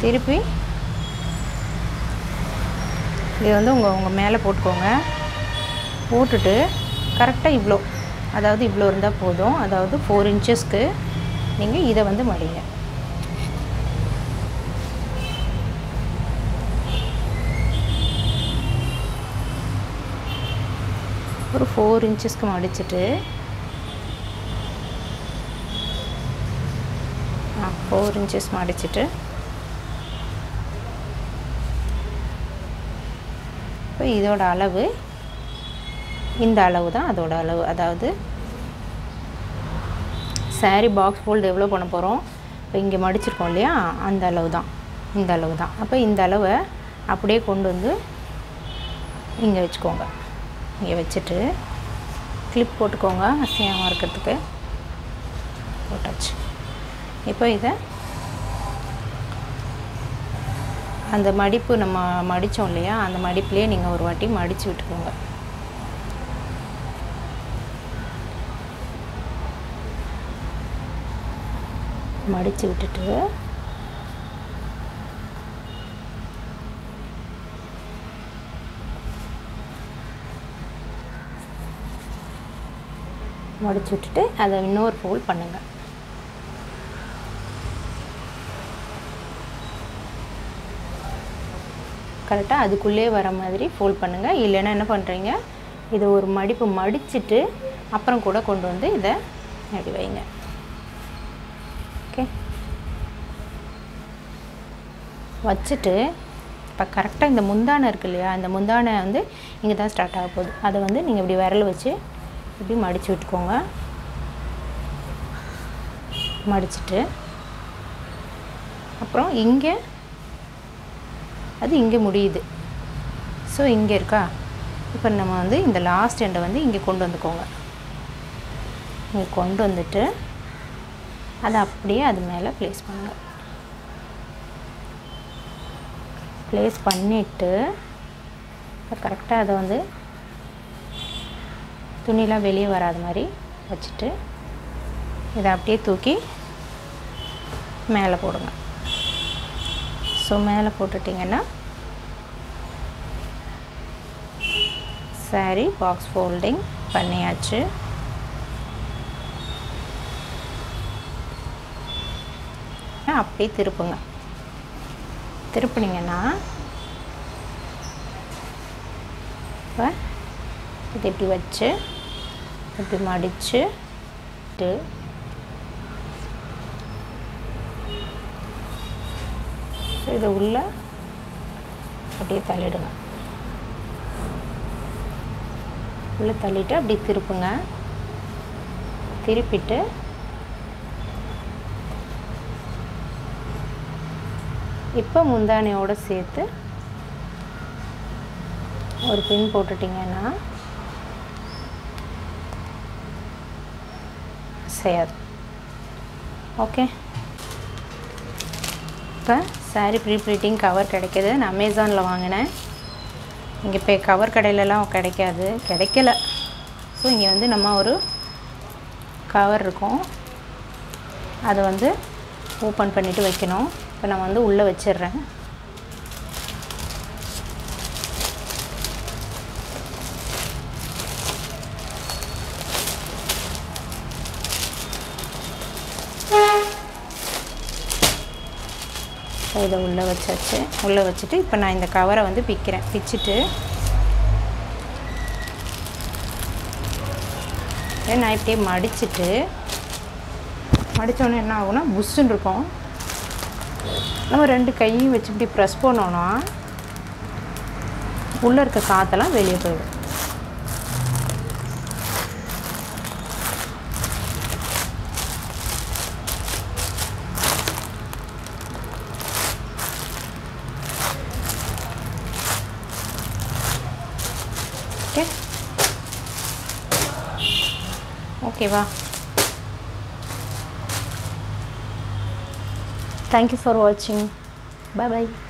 திருப்பி இது வந்து உங்கள் மேலே போட்டுக்கோங்க. போட்டுட்டு கரெக்டாக இவ்வளோ, அதாவது இவ்வளோ இருந்தால் போதும். அதாவது 4 இன்ச்சஸ்க்கு நீங்கள் இதை வந்து மடிங்க. ஒரு 4 இன்ச்சஸ்க்கு மடிச்சுட்டு 4 இன்ச்சஸ் மடிச்சுட்டு இப்போ இதோட அளவு இந்த அளவு தான் அதோட அளவு. அதாவது சாரீ பாக்ஸ் ஃபோல்டு எவ்வளோ பண்ண போகிறோம், இப்போ இங்கே மடிச்சிருக்கோம் இல்லையா, அந்த அளவு தான், இந்த அளவு தான். அப்போ இந்த அளவை அப்படியே கொண்டு வந்து இங்கே வச்சுக்கோங்க. இங்கே வச்சுட்டு கிளிப் போட்டுக்கோங்க அசிங்கமாக இருக்கிறதுக்கு. போட்டாச்சு. இப்போ இதை அந்த மடிப்பு நம்ம மடித்தோம் இல்லையா, அந்த மடிப்புலேயே நீங்கள் ஒரு வாட்டி மடித்து விட்டுக்கோங்க. மடித்து விட்டுட்டு அதை இன்னொரு ஃபோல்ட் பண்ணுங்கள். கரெக்டாக அதுக்குள்ளே வர மாதிரி ஃபோல்ட் பண்ணுங்கள். இல்லைன்னா என்ன பண்ணுறீங்க, இதை ஒரு மடிப்பு மடிச்சுட்டு அப்புறம் கூட கொண்டு வந்து இதை அப்படி வைங்க. ஓகே, வச்சுட்டு இப்போ கரெக்டாக இந்த முந்தானை இருக்கு இல்லையா, இந்த முந்தானை வந்து இங்கே தான் ஸ்டார்ட் ஆக போகுது. அதை வந்து நீங்கள் இப்படி விரல் வச்சு இப்படி மடித்து விட்டுக்கோங்க. மடிச்சுட்டு அப்புறம் இங்கே அது இங்கே முடியுது. ஸோ இங்கே இருக்கா, இப்போ நம்ம வந்து இந்த லாஸ்ட் எண்டை வந்து இங்கே கொண்டு வந்துக்கோங்க. இங்கே கொண்டு வந்துட்டு அதை அப்படியே அது மேலே ப்ளேஸ் பண்ணுங்கள். ப்ளேஸ் பண்ணிவிட்டு இப்போ கரெக்டாக அதை வந்து துணிலாம் வெளியே வராத மாதிரி வச்சுட்டு இதை அப்படியே தூக்கி மேலே போடுங்க. ஸோ மேலே போட்டுட்டிங்கன்னா சாரீ பாக்ஸ் ஃபோல்டிங் பண்ணியாச்சு. அப்படியே திருப்புங்க. திருப்புனீங்கன்னா இப்போ இது இப்படி வச்சு இப்படி மடித்து இது உள்ள அப்படியே தள்ளிடுங்க. உள்ளே தள்ளிட்டு அப்படி திருப்புங்க. திருப்பிட்டு இப்போ முந்தானையோடு சேர்த்து ஒரு பின் போட்டுட்டிங்கன்னா செய்யாது. ஓகே, இப்போ சாரீ ப்ரீ ப்ளீட்டிங் கவர் கிடைக்கிது. நான் அமேசானில் வாங்கினேன். இங்கே இப்போ கவர் கடையிலலாம் கிடைக்கல. ஸோ இங்கே வந்து நம்ம ஒரு கவர் இருக்கும், அதை வந்து ஓப்பன் பண்ணிவிட்டு வைக்கணும். இப்போ நான் வந்து உள்ளே வச்சிடுறேன். இதை உள்ளே வச்சாச்சு. உள்ளே வச்சுட்டு இப்போ நான் இந்த கவரை வந்து பிச்சுட்டு நான் இப்படியே மடித்தோன்னே என்ன ஆகும்னா புஷ்ஷுன்னு இருக்கும். நம்ம 2 கையும் வச்சு இப்படி ப்ரெஸ் பண்ணோன்னா உள்ளே இருக்க காற்றெல்லாம் வெளியே போயிடும். ஓகே, ஓகேவா? Thank you for watching. Bye bye.